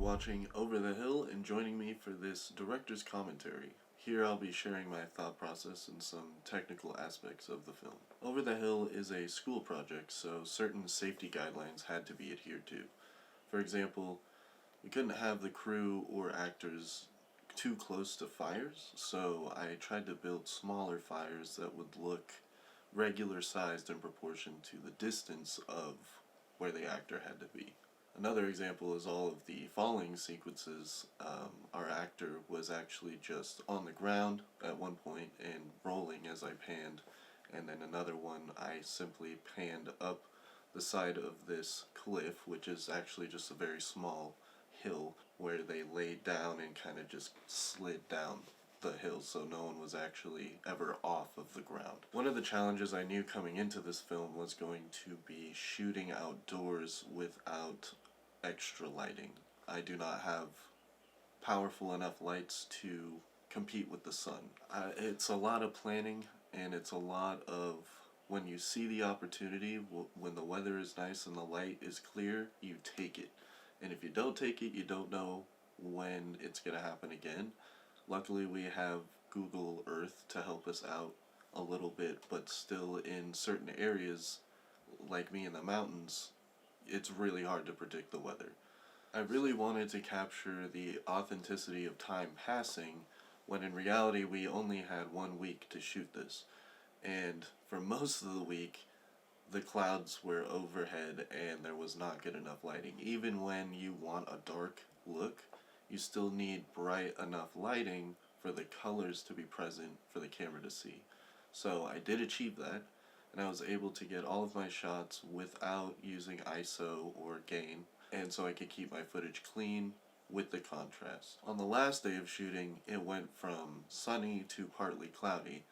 watching Over the Hill and joining me for this director's commentary. Here I'll be sharing my thought process and some technical aspects of the film. Over the Hill is a school project, so certain safety guidelines had to be adhered to. For example, we couldn't have the crew or actors too close to fires, so I tried to build smaller fires that would look regular sized in proportion to the distance of where the actor had to be. Another example is all of the falling sequences. Our actor was actually just on the ground at one point and rolling as I panned, and then another one I simply panned up the side of this cliff, which is actually just a very small hill where they laid down and kind of just slid down the hill, so no one was actually ever off of the ground. One of the challenges I knew coming into this film was going to be shooting outdoors without extra lighting. I do not have powerful enough lights to compete with the sun. It's a lot of planning, and it's a lot of when you see the opportunity, when the weather is nice and the light is clear, you take it. And if you don't take it, you don't know when it's going to happen again. Luckily, we have Google Earth to help us out a little bit, but still in certain areas, like me in the mountains, it's really hard to predict the weather. I really wanted to capture the authenticity of time passing, when in reality we only had 1 week to shoot this. And for most of the week, the clouds were overhead and there was not good enough lighting. Even when you want a dark look, you still need bright enough lighting for the colors to be present for the camera to see. So I did achieve that, and I was able to get all of my shots without using ISO or gain, and so I could keep my footage clean with the contrast. On the last day of shooting, it went from sunny to partly cloudy,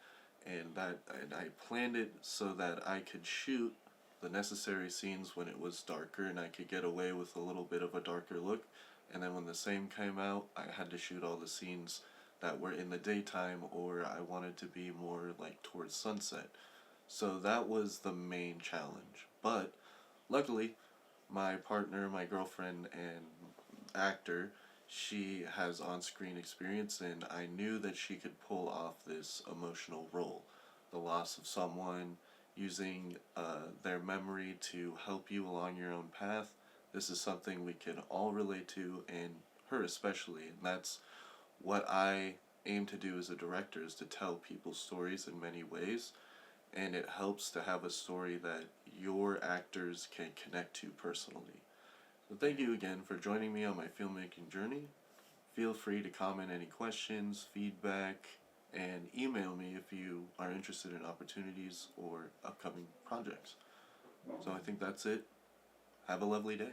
and I planned it so that I could shoot the necessary scenes when it was darker and I could get away with a little bit of a darker look, and then when the same came out, I had to shoot all the scenes that were in the daytime, or I wanted to be more like towards sunset. So that was the main challenge. But luckily, my partner, my girlfriend, and actor, she has on-screen experience, and I knew that she could pull off this emotional role. The loss of someone, using their memory to help you along your own path. This is something we can all relate to, and her especially, and that's what I aim to do as a director, is to tell people's stories in many ways, and it helps to have a story that your actors can connect to personally. So thank you again for joining me on my filmmaking journey. Feel free to comment any questions, feedback, and email me if you are interested in opportunities or upcoming projects. So I think that's it. Have a lovely day.